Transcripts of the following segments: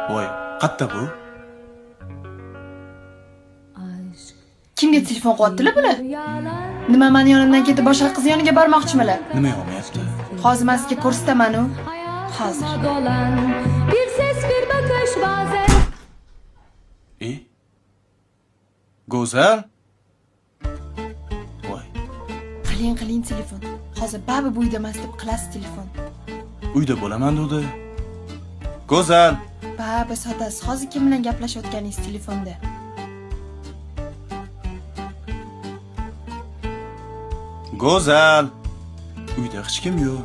Voy, qatta bu? Kimga telefon qilyaptilar bular? Nima meni yonimdan ketib boshqa qiz yoniga bormoqchimilar? Nima yo'qmayapti? Hozir men sizga ko'rsataman-u. Hozir. Bir ses bir bakış bazen. Go'zal? Voy, Qiling telefon. Hozir baba bu uyda emas deb qilasiz telefon. uyda bo'laman dedi. Go'zal. Baba sodasi, hozir kim bilan gaplashayotganingiz telefonda? Go'zal. Uyda hech kim yo'q.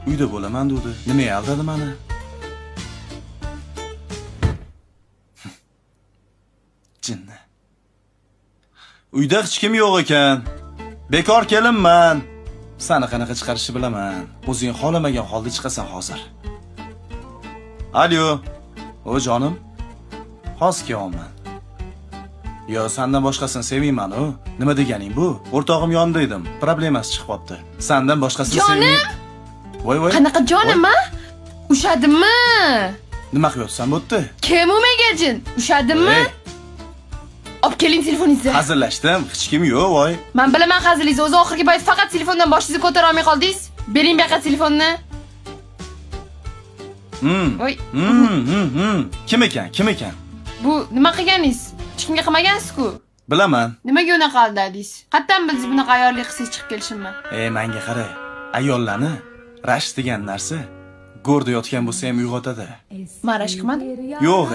Uyda bo'laman dedi. Nimaga aldadi meni? Jinni. Uyda hech kim yo'q ekan. Bekor kelinman. Seni qanaqa chiqarishni bilaman. O'zing xolamagan holda chiqasan hozir. Alo. O jonim. Hozir kelyapman. Yo, sendan boshqasini sevmayman-u. Nima deganing bu? O'rtog'im yonida edim. Problemasi chiqib qopti. Sendan boshqasini sevmayman. Voy. Qanaqa jonim a? Ushadimmi? Nima qilyapsan bu yerda? Kim u megajin? Ushadimmi? Olib keling telefoningizni. Hazillashdim. Hech kim yo'q, voy. Men bilaman hazilingizni. O'zi oxirgi payt faqat telefondan boshingizni ko'tara olmay qoldingiz. Bering bu yoqqa telefonni. Voy. Kim ekan? Bu nima qilganingiz? Hech kimga qilmagansiz-ku. Bilaman. Nimaga unaqa qildingiz? Qayerdan bildingiz bunaqa ayolli qilsangiz chiqib kelishimni? Menga qara. Ayollarni rashk degan narsa go'rda yotgan bo'lsa ham uyg'otadi. Men rashk qilmadim. Yo'q,